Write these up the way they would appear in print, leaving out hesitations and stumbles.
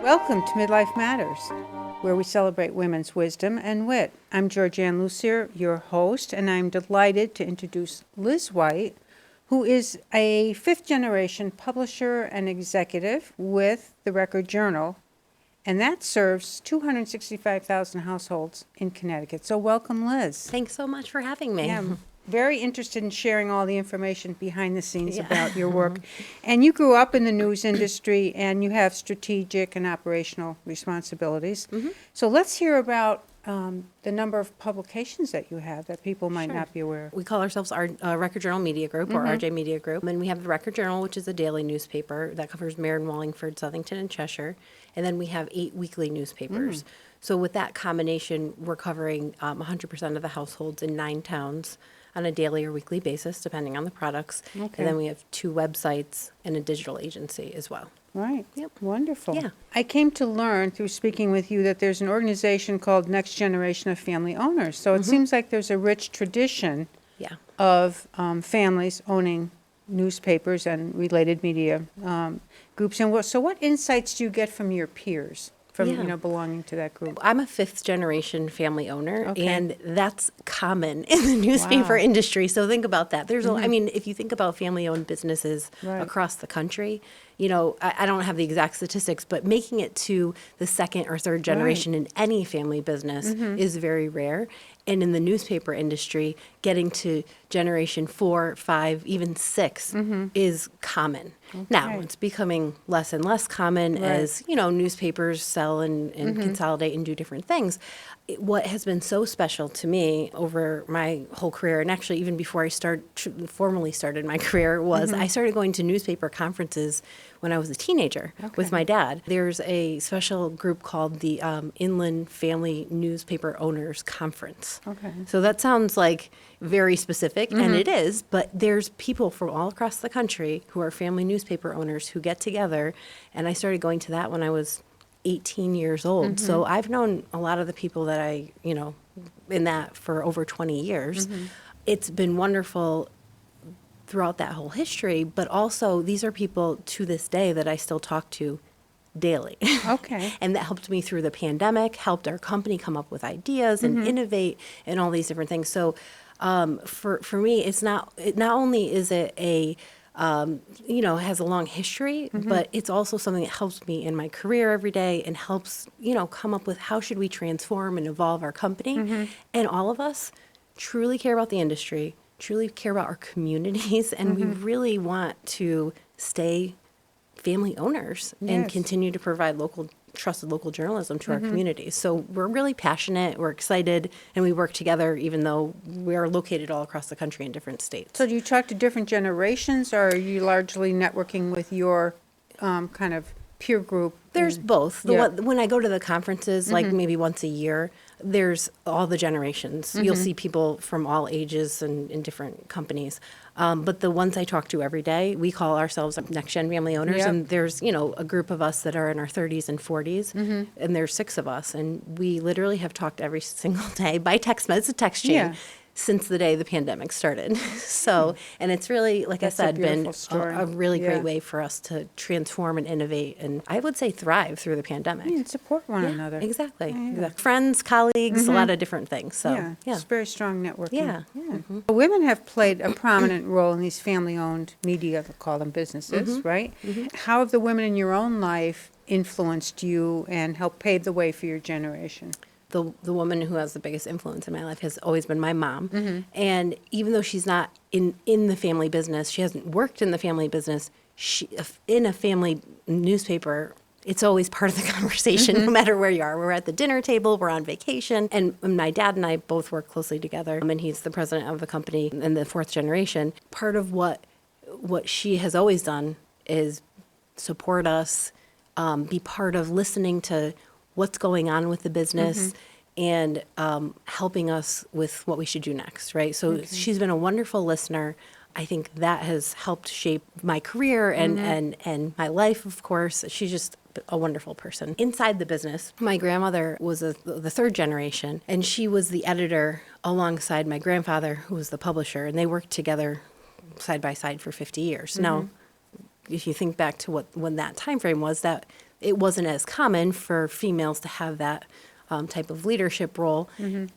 Welcome to MidLIFE Matters, where we celebrate women's wisdom and wit. I'm Georgian Lussier, your host, and I'm delighted to introduce Liz White, who is a fifth-generation publisher and executive with the Record Journal, and that serves 265,000 households in Connecticut. So welcome, Liz. Thanks so much for having me. Yeah, I'm very interested in sharing all the information behind the scenes about your work. And you grew up in the news industry, and you have strategic and operational responsibilities. So let's hear about the number of publications that you have that people might not be aware of. We call ourselves our Record Journal Media Group, or RJ Media Group. And we have the Record Journal, which is a daily newspaper that covers Meriden, Wallingford, Southington, and Cheshire. And then we have 8 weekly newspapers. So with that combination, we're covering 100% of the households in 9 towns on a daily or weekly basis, depending on the products. Okay. And then we have 2 websites and a digital agency as well. Right. Yep. Wonderful. Yeah. I came to learn through speaking with you that there's an organization called Next Generation of Family Owners. So it seems like there's a rich tradition Yeah. of families owning newspapers and related media groups. And so what insights do you get from your peers from Yeah. belonging to that group? I'm a 5th-generation family owner, Okay. and that's common in the newspaper Wow. industry. So think about that. I mean, if you think about family-owned businesses Right. across the country, I don't have the exact statistics, but making it to the 2nd or 3rd generation in any family business is very rare. And in the newspaper industry, getting to generation 4, 5, even 6 is common. Now, Okay. it's becoming less and less common Right. as, newspapers sell and consolidate and do different things. What has been so special to me over my whole career, and actually even before I formally started my career, was I started going to newspaper conferences when I was a teenager with my dad. There's a special group called the Inland Family Newspaper Owners Conference. Okay. So that sounds like very specific, and it is, but there's people from all across the country who are family newspaper owners who get together, and I started going to that when I was 18 years old. So I've known a lot of the people that in that for over 20 years. It's been wonderful throughout that whole history, but also these are people to this day that I still talk to daily. Okay. And that helped me through the pandemic, helped our company come up with ideas and innovate and all these different things. So for me, not only is it has a long history, but it's also something that helps me in my career every day and helps, come up with how should we transform and evolve our company. And all of us truly care about the industry, truly care about our communities, and we really want to stay family owners and Yes. continue to provide trusted local journalism to our communities. So we're really passionate, we're excited, and we work together even though we are located all across the country in different states. So do you talk to different generations, or are you largely networking with your kind of peer group? There's both. When I go to the conferences, like maybe once a year, there's all the generations. You'll see people from all ages and in different companies. But the ones I talk to every day, we call ourselves Next Gen Family Owners. Yep. And there's, a group of us that are in our 30s and 40s. And there's 6 of us. And we literally have talked every single day by text. It's a text chain. Yeah. Since the day the pandemic started. And it's really, like That's a I said, been beautiful story. a really Yeah. great way for us to transform and innovate, and I would say thrive through the pandemic. And support one another. Exactly. Yeah. Exactly. Friends, colleagues, a lot of different things. So, Yeah, it's very strong networking. Yeah. Women have played a prominent role in these family-owned media, we'll call them businesses, right? How have the women in your own life influenced you and helped pave the way for your generation? The woman who has the biggest influence in my life has always been my mom. And even though she's not in the family business, she hasn't worked in the family business, in a family newspaper, it's always part of the conversation, no matter where you are. We're at the dinner table, we're on vacation, and my dad and I both work closely together, and he's the president of the company in the 4th generation. Part of what she has always done is support us, be part of listening to what's going on with the business and helping us with what we should do next, right? So she's been a wonderful listener. I think that has helped shape my career and my life, of course. She's just a wonderful person. Inside the business, my grandmother was the 3rd generation, and she was the editor alongside my grandfather, who was the publisher, and they worked together side by side for 50 years. Now, if you think back to when that time frame was, that it wasn't as common for females to have that type of leadership role.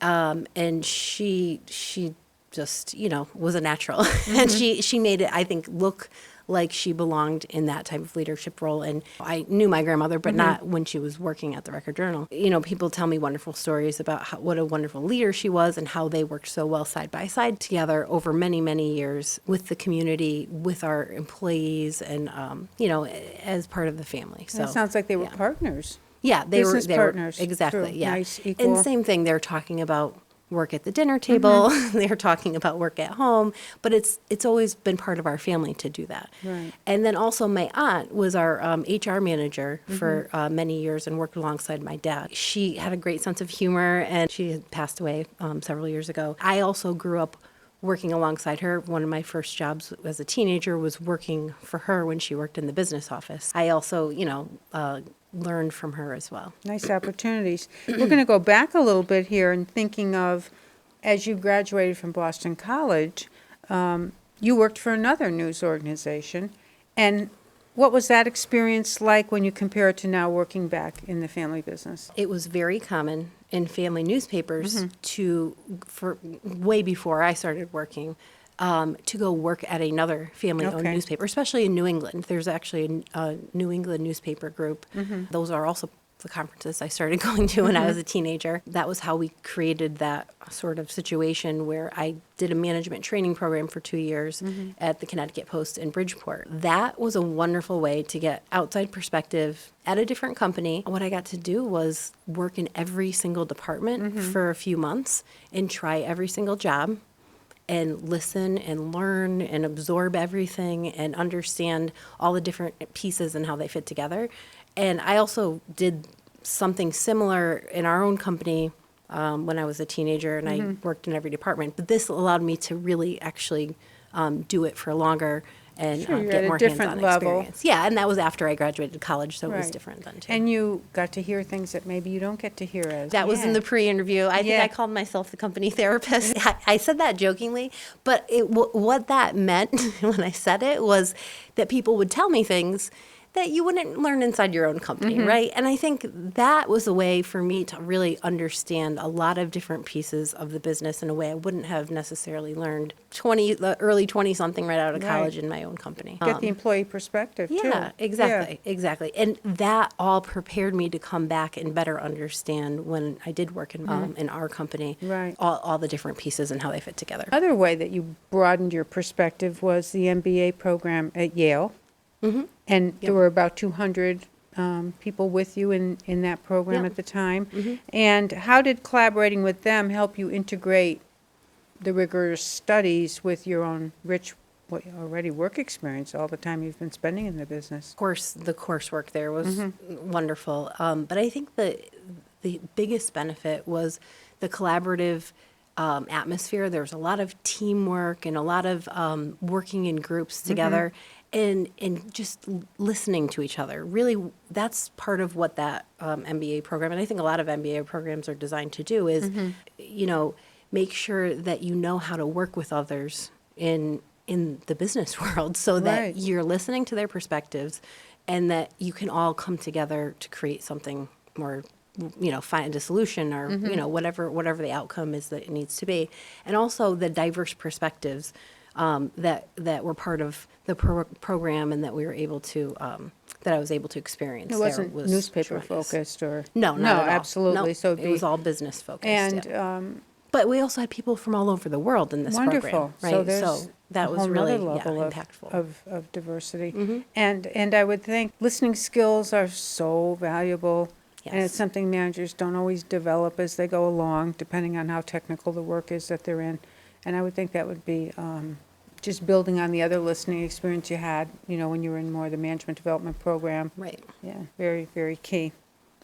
And she just, was a natural. And she made it, I think, look like she belonged in that type of leadership role. And I knew my grandmother, but not when she was working at the Record Journal. People tell me wonderful stories about what a wonderful leader she was and how they worked so well side by side together over many, many years with the community, with our employees, and, as part of the family. So It sounds like they were partners. Yeah, they Business were partners. exactly. True. Yeah, Nice, equal. and same thing. They're talking about work at the dinner table. They're talking about work at home, but it's always been part of our family to do that. Right. And then also my aunt was our HR manager for many years and worked alongside my dad. She had a great sense of humor, and she had passed away several years ago. I also grew up working alongside her. One of my first jobs as a teenager was working for her when she worked in the business office. I also, learned from her as well. Nice opportunities. We're going to go back a little bit here and thinking of, as you graduated from Boston College, you worked for another news organization. And what was that experience like when you compare it to now working back in the family business? It was very common in family newspapers for way before I started working, to go work at another family-owned Okay. newspaper, especially in New England. There's actually a New England newspaper group. Those are also the conferences I started going to when I was a teenager. That was how we created that sort of situation where I did a management training program for 2 years at the Connecticut Post in Bridgeport. That was a wonderful way to get outside perspective at a different company. What I got to do was work in every single department for a few months and try every single job and listen and learn and absorb everything and understand all the different pieces and how they fit together. And I also did something similar in our own company when I was a teenager, and I worked in every department. But this allowed me to really actually do it for longer and Sure, you're get at a more different hands-on level. experience. Yeah, and that was after I graduated college, so it was Right. different then too. And you got to hear things that maybe you don't get to hear as That was in the pre-interview. I think Yeah. I called myself the company therapist. I said that jokingly, but what that meant when I said it was that people would tell me things that you wouldn't learn inside your own company, right? And I think that was a way for me to really understand a lot of different pieces of the business in a way I wouldn't have necessarily learned early 20-something right out of Right. college in my own company. Get the employee perspective, too. Yeah, exactly. And that all prepared me to come back and better understand when I did work in our company, Right. all the different pieces and how they fit together. Other way that you broadened your perspective was the MBA program at Yale. And there were about 200 people with you in that program Yep. at the time. And how did collaborating with them help you integrate the rigorous studies with your own rich already work experience all the time you've been spending in the business? Of course, the coursework there was wonderful. But I think the biggest benefit was the collaborative atmosphere. There was a lot of teamwork and a lot of working in groups together and just listening to each other. Really, that's part of what that MBA program, and I think a lot of MBA programs are designed to do, is, make sure that you know how to work with others in the business world so that Right. you're listening to their perspectives and that you can all come together to create something more, find a solution or, whatever the outcome is that it needs to be. And also the diverse perspectives that were part of the program and that we were able to, that I was able to experience. It wasn't was newspaper tremendous. focused or? No, not No, at all. absolutely. Nope, So it was all business focused. And yeah. But we also had people from all over the world in this wonderful. program, right? So there's that a was whole really nother level impactful. of diversity. And I would think listening skills are so valuable. And Yes. it's something managers don't always develop as they go along, depending on how technical the work is that they're in. And I would think that would be just building on the other listening experience you had, when you were in more the management development program. Right. Yeah, very, very key.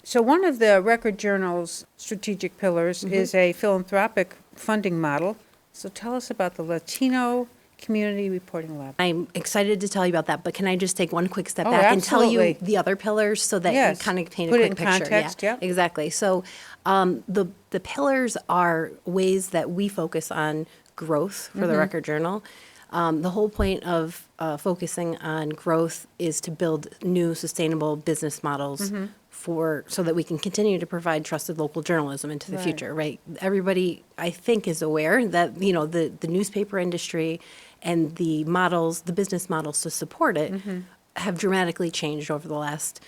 So one of the Record Journal's strategic pillars is a philanthropic funding model. So tell us about the Latino Community Reporting Lab. I'm excited to tell you about that, but can I just take one quick step Oh, back and tell you absolutely. the other pillars so that Yes. you kind of paint Put a it quick in picture? context, Yeah, yep. exactly. So the pillars are ways that we focus on growth for the Record Journal. The whole point of focusing on growth is to build new sustainable business models so that we can continue to provide trusted local journalism into the Right. future, right? Everybody, I think, is aware that, the newspaper industry and the business models to support it have dramatically changed over the last,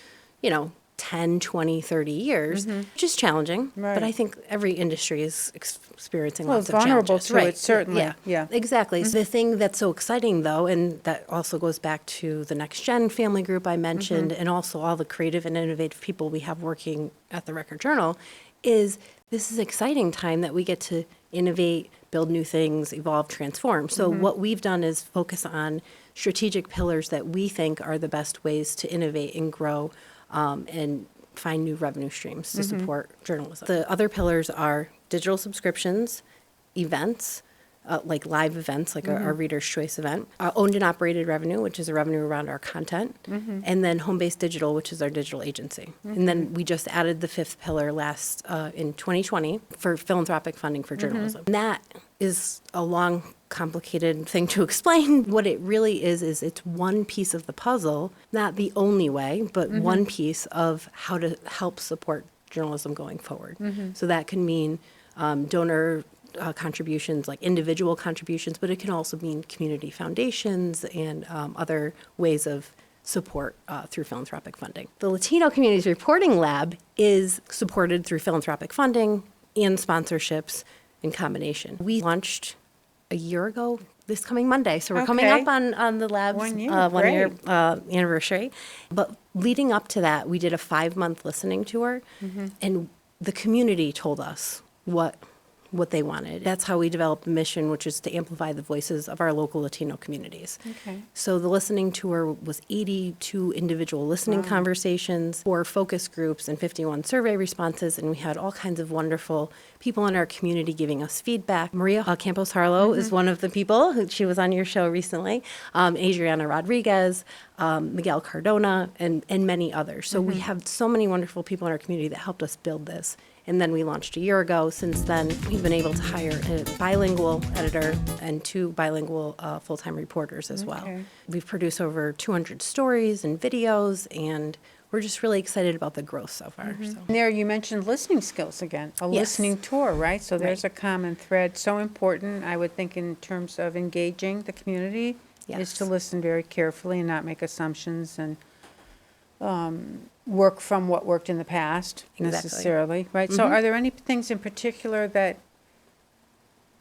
10, 20, 30 years, which is challenging. Right. But I think every industry is experiencing Well, lots of vulnerable challenges. to Right. it, certainly. Yeah. Exactly. The thing that's so exciting, though, and that also goes back to the Next Gen family group I mentioned, and also all the creative and innovative people we have working at the Record Journal, is this is an exciting time that we get to innovate, build new things, evolve, transform. So what we've done is focus on strategic pillars that we think are the best ways to innovate and grow and find new revenue streams to support journalism. The other pillars are digital subscriptions, events, like live events, like our Reader's Choice event, owned and operated revenue, which is a revenue around our content, and then home-based digital, which is our digital agency. And then we just added the fifth pillar in 2020 for philanthropic funding for journalism. And that is a long, complicated thing to explain. What it really is it's one piece of the puzzle, not the only way, but one piece of how to help support journalism going forward. So that can mean donor contributions, like individual contributions, but it can also mean community foundations and other ways of support through philanthropic funding. The Latino Communities Reporting Lab is supported through philanthropic funding and sponsorships in combination. We launched a year ago this coming Monday, so we're coming Okay. up on the lab's 1 year, 1 year great. anniversary. But leading up to that, we did a 5-month listening tour, and the community told us what they wanted. That's how we developed the mission, which is to amplify the voices of our local Latino communities. Okay. So the listening tour was 82 individual listening conversations, 4 focus groups, and 51 survey responses, and we had all kinds of wonderful people in our community giving us feedback. Maria Campos Harlow is one of the people. She was on your show recently. Adriana Rodriguez, Miguel Cardona, and many others. So we have so many wonderful people in our community that helped us build this. And then we launched a year ago. Since then, we've been able to hire a bilingual editor and 2 bilingual full-time reporters as well. Okay. We've produced over 200 stories and videos, and we're just really excited about the growth so far. So. And there you mentioned listening skills again, a Yes. listening tour, right? So there's Right. a common thread. So important, I would think, in terms of engaging the community, is Yes. to listen very carefully and not make assumptions and work from what worked in the past Exactly. necessarily, right? So are there any things in particular that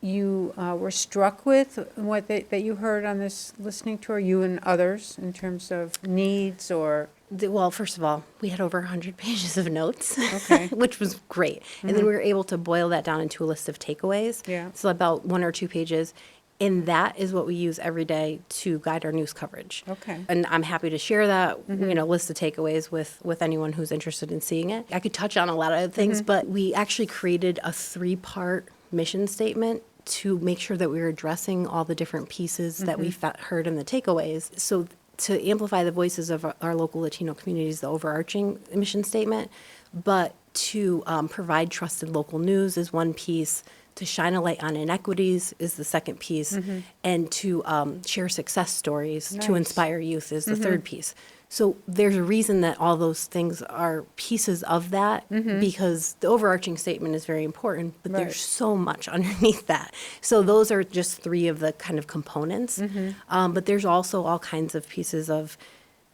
you were struck with, that you heard on this listening tour, you and others, in terms of needs or? Well, first of all, we had over 100 pages of notes, Okay. which was great. And then we were able to boil that down into a list of takeaways. Yeah. So about 1 or 2 pages. And that is what we use every day to guide our news coverage. Okay. And I'm happy to share that, list of takeaways with anyone who's interested in seeing it. I could touch on a lot of things, but we actually created a 3-part mission statement to make sure that we were addressing all the different pieces that we heard in the takeaways. So to amplify the voices of our local Latino communities, the overarching mission statement, but to provide trusted local news is one piece, to shine a light on inequities is the second piece, and to share success stories to Nice. inspire youth is the third piece. So there's a reason that all those things are pieces of that, because the overarching statement is very important, but Right. there's so much underneath that. So those are just 3 of the kind of components. But there's also all kinds of pieces of,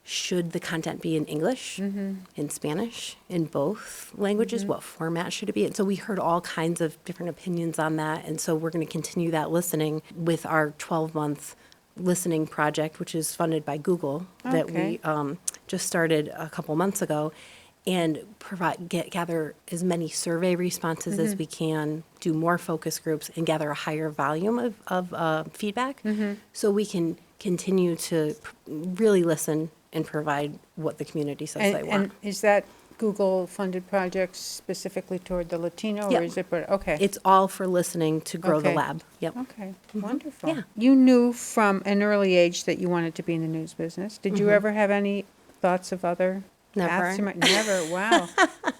should the content be in English, in Spanish, in both languages? What format should it be in? So we heard all kinds of different opinions on that. And so we're going to continue that listening with our 12-month listening project, which is funded by Google, that we just started a couple months ago, and gather as many survey responses as we can, do more focus groups, and gather a higher volume of feedback, so we can continue to really listen and provide what the community says they want. And is that Google-funded project specifically toward the Latino, or Yep. is it, but, okay. It's all for listening to grow the Okay. lab. Yep. Okay, wonderful. Yeah. You knew from an early age that you wanted to be in the news business. Did you ever have any thoughts of other paths? Never. Never, wow.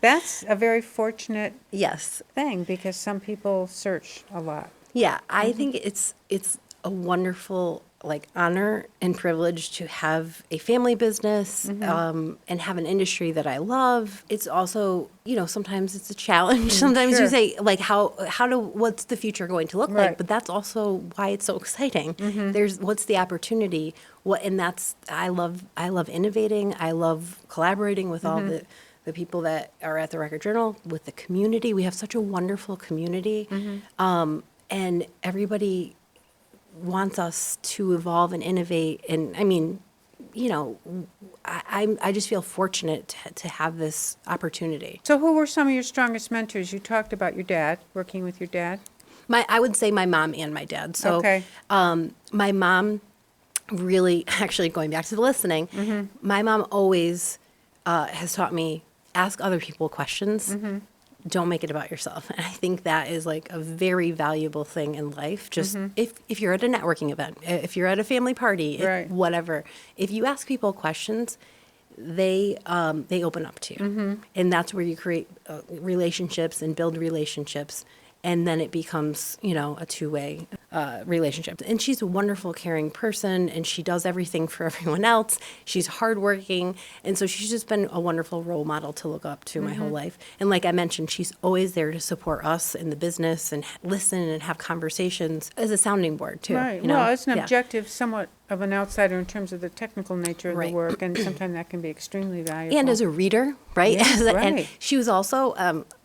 That's a very fortunate Yes. thing, because some people search a lot. Yeah, I think it's a wonderful like honor and privilege to have a family business and have an industry that I love. It's also, sometimes it's a challenge. Sometimes you sure. say like, what's the future going to look Right. like? But that's also why it's so exciting. What's the opportunity? I love innovating. I love collaborating with all the people that are at the Record Journal, with the community. We have such a wonderful community. And everybody wants us to evolve and innovate. And I mean, I just feel fortunate to have this opportunity. So who were some of your strongest mentors? You talked about your dad, working with your dad. I would say my mom and my dad. So Okay. my mom really, actually going back to the listening, my mom always has taught me, ask other people questions. Don't make it about yourself. And I think that is like a very valuable thing in life. Just if you're at a networking event, if you're at a family party, Right. whatever, if you ask people questions, they open up to you. And that's where you create relationships and build relationships. And then it becomes, a two-way relationship. And she's a wonderful, caring person, and she does everything for everyone else. She's hardworking, and so she's just been a wonderful role model to look up to my whole life. And like I mentioned, she's always there to support us in the business and listen and have conversations as a sounding board, too. Right. Well, it's an Yeah. objective, somewhat of an outsider in terms of the technical nature of the Right. work, and sometimes that can be extremely valuable. And as a reader, right? Yeah, And right. she was also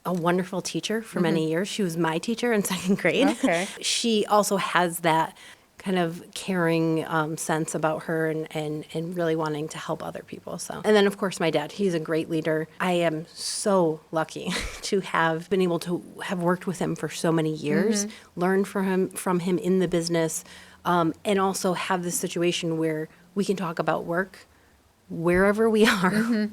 a wonderful teacher for many years. She was my teacher in second grade. Okay. She also has that kind of caring sense about her and really wanting to help other people. So, and then of course my dad, he's a great leader. I am so lucky to have been able to have worked with him for so many years, learn from him in the business, and also have this situation where we can talk about work wherever we are,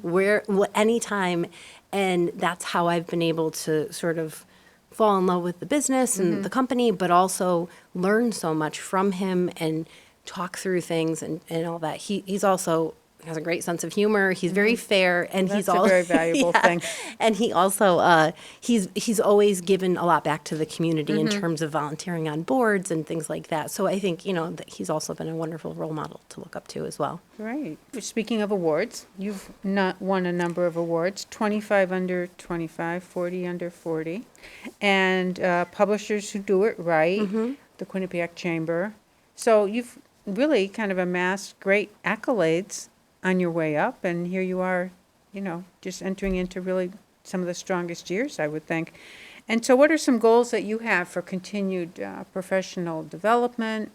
anytime. And that's how I've been able to sort of fall in love with the business and the company, but also learn so much from him and talk through things and all that. He's also has a great sense of humor. He's very fair, and That's he's a all very valuable thing. And he also he's always given a lot back to the community in terms of volunteering on boards and things like that. So I think that he's also been a wonderful role model to look up to as well. Great. Speaking of awards, you've not won a number of awards, 25 under 25, 40 under 40, and Publishers Who Do It Right, the Quinnipiac Chamber. So you've really kind of amassed great accolades on your way up, and here you are, just entering into really some of the strongest years, I would think. And so what are some goals that you have for continued professional development,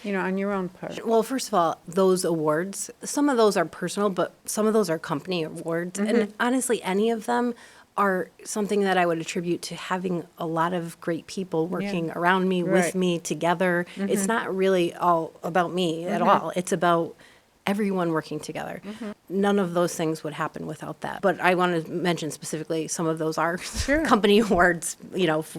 on your own part? Well, first of all, those awards, some of those are personal, but some of those are company awards. And honestly, any of them are something that I would attribute to having a lot of great people working around me, with Right. me, together. It's not really all about me at all. It's about everyone working together. None of those things would happen without that. But I want to mention specifically some of those are Sure. company awards,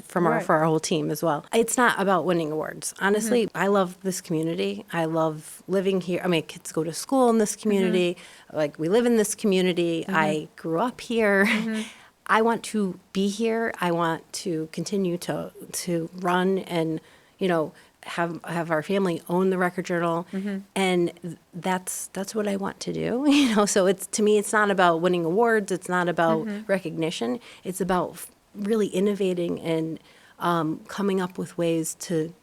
from Right. for our whole team as well. It's not about winning awards. Honestly, I love this community. I love living here. I mean, kids go to school in this community. Like, we live in this community. I grew up here. I want to be here. I want to continue to run and, have our family own the Record Journal, and that's what I want to do. So to me, it's not about winning awards. It's not about recognition. It's about really innovating and coming up with ways to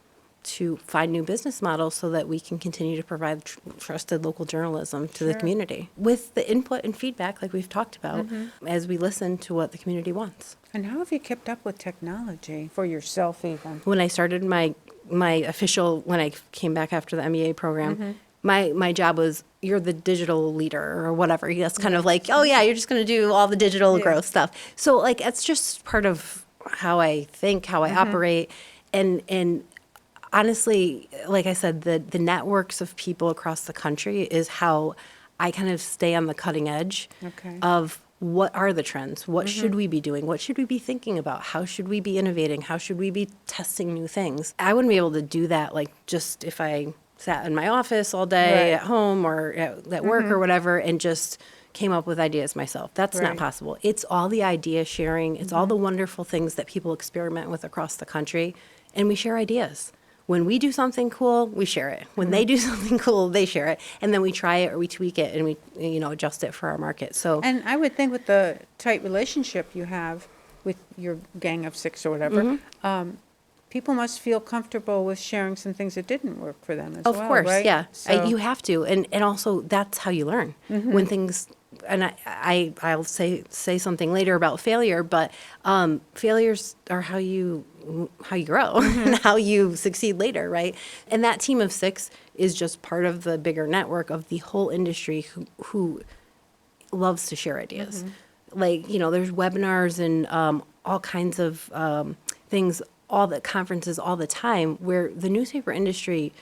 find new business models so that we can continue to provide trusted local journalism to the community with the input and feedback, like we've talked about, as we listen to what the community wants. And how have you kept up with technology for yourself even? When I started when I came back after the MBA program, my job was, you're the digital leader or whatever. That's kind of like, oh yeah, you're just going to do all the digital growth stuff. So like, it's just part of how I think, how I operate. And honestly, like I said, the networks of people across the country is how I kind of stay on the cutting edge of what are the trends? What should we be doing? What should we be thinking about? How should we be innovating? How should we be testing new things? I wouldn't be able to do that like just if I sat in my office all day at home or at work or whatever and just came up with ideas myself. That's not possible. It's all the idea sharing. It's all the wonderful things that people experiment with across the country, and we share ideas. when we do something cool, we share it. When they do something cool, they share it. And then we try it or we tweak it and we, adjust it for our market. So, And I would think with the tight relationship you have with your gang of 6 or whatever, people must feel comfortable with sharing some things that didn't work for them as well, of course, right? yeah. So, You have to. And also, that's how you learn. When things, and I'll say something later about failure, but failures are how you grow and how you succeed later, right? And that team of 6 is just part of the bigger network of the whole industry who loves to share ideas. Like, there's webinars and all kinds of things, all the conferences all the time where the newspaper industry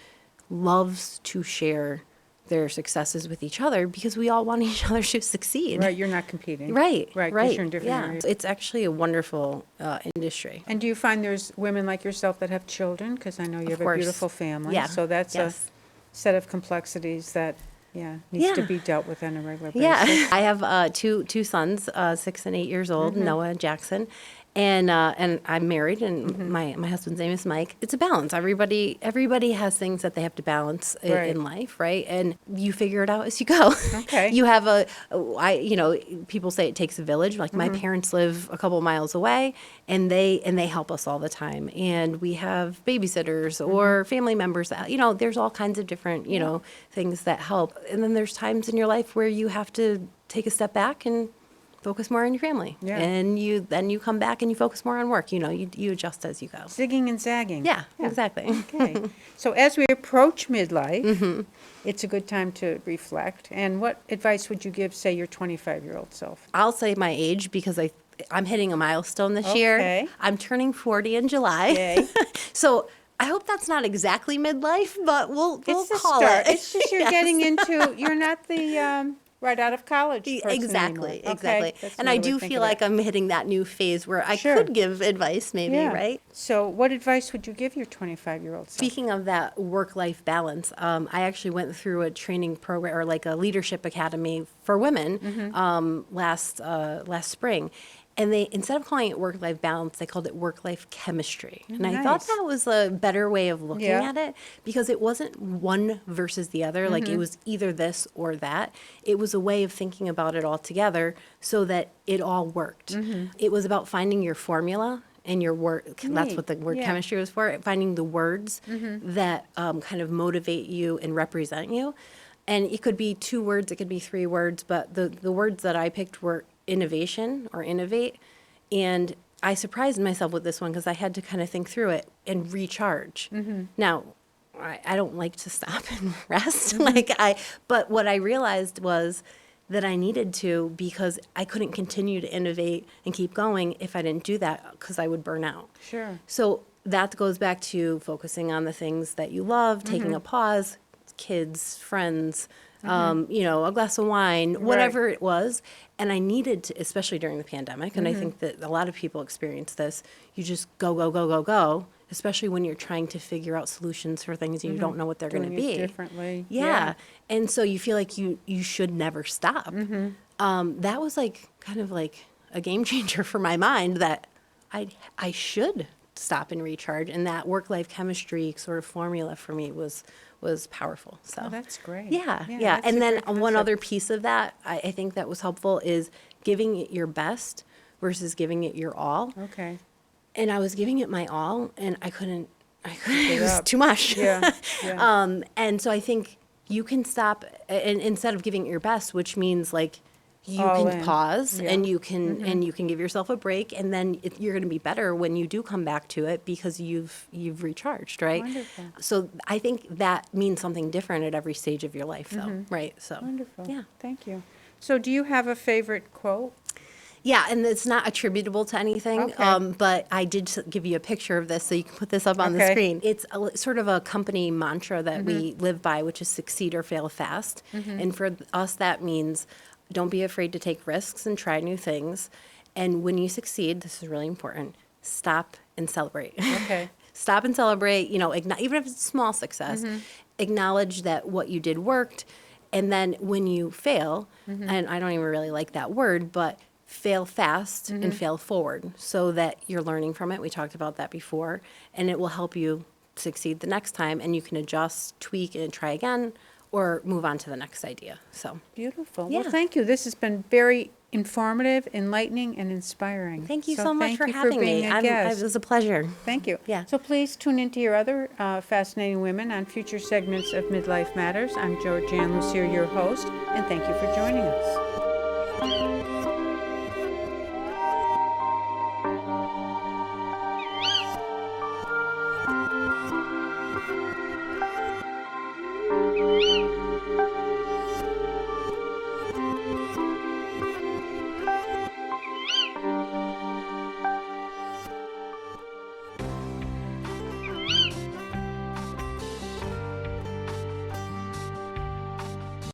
loves to share their successes with each other because we all want each other to succeed. right, you're not competing. Right. Right, 'cause you're in different Yeah. areas. It's actually a wonderful industry. And do you find there's women like yourself that have children? Because I know you have a course. beautiful family. Yeah. So that's Yes. a set of complexities that, needs to Yeah. be dealt with on a regular basis. Yeah, I have two sons, 6 and 8 years old, Noah and Jackson, and I'm married, and my husband's name is Mike. It's a balance. Everybody has things that they have to balance Right. in life, right? And you figure it out as you go. Okay. You have people say it takes a village. Like my parents live a couple miles away, and they help us all the time. And we have babysitters or family members. There's all kinds of different things that help. And then there's times in your life where you have to take a step back and focus more on your family. Yeah. And then you come back and you focus more on work. You adjust as you go. Zigging and zagging. Yeah, exactly. Okay. So as we approach midlife, it's a good time to reflect. And what advice would you give, say, your 25-year-old self? I'll say my age because I'm hitting a milestone this year. Okay. I'm turning 40 in July. Yay. So I hope that's not exactly midlife, but we'll It's the call start. it. It's just you're Yes. getting into, you're not the right out of college person Exactly, anymore. exactly. Okay, that's And I another way do to think feel of like it. I'm hitting that new phase where I Sure. could give advice maybe, Yeah. right? So what advice would you give your 25-year-old self? Speaking of that work-life balance, I actually went through a training program or like a leadership academy for women last spring. And they, instead of calling it work-life balance, they called it work-life chemistry. And I thought Nice. that was a better way of looking Yeah. at it because it wasn't one versus the other. Like it was either this or that. It was a way of thinking about it all together so that it all worked. It was about finding your formula and your word. That's what the word Yeah. chemistry was for. Finding the words that kind of motivate you and represent you. And it could be 2 words, it could be 3 words, but the words that I picked were innovation or innovate. And I surprised myself with this one because I had to kind of think through it and recharge. Now, I don't like to stop and rest. But what I realized was that I needed to because I couldn't continue to innovate and keep going if I didn't do that because I would burn out. Sure. So that goes back to focusing on the things that you love, taking a pause, kids, friends, a glass of wine, whatever it was. And I needed to, especially during the pandemic, and I think that a lot of people experience this, you just go, go, go, go, go, especially when you're trying to figure out solutions for things and you don't know what they're going to Doing it be. differently. Yeah. And so you feel like you should never stop. That was kind of like a game changer for my mind that I should stop and recharge. And that work-life chemistry sort of formula for me was powerful. So Oh, that's great. yeah. that's And a then great one concept. other piece of that I think that was helpful is giving it your best versus giving it your all. Okay. And I was giving it my all, and I couldn't. It was up. too much. Yeah, yeah. And so I think you can stop, and instead of giving it your best, which means like you All can in. pause Yeah. and you can give yourself a break, and then you're going to be better when you do come back to it because you've recharged, right? Wonderful. So I think that means something different at every stage of your life, though, right? So Wonderful. Yeah. Thank you. So do you have a favorite quote? Yeah, and it's not attributable to anything, Okay. but I did give you a picture of this, so you can put this up on the Okay. screen. It's sort of a company mantra that we live by, which is succeed or fail fast. And for us, that means don't be afraid to take risks and try new things. And when you succeed, this is really important, stop and celebrate. Okay. Stop and celebrate, even if it's a small success, acknowledge that what you did worked. And then when you fail, and I don't even really like that word, but fail fast and fail forward so that you're learning from it. We talked about that before, and it will help you succeed the next time, and you can adjust, tweak, and try again, or move on to the next idea. So Beautiful. Yeah. Well, thank you. This has been very informative, enlightening, and inspiring. thank you so much for thank you having being me. a guest. It was a pleasure. Thank you. Yeah. So please tune into your other fascinating women on future segments of Midlife Matters. I'm Georgian Lussier, your host, and thank you for joining us.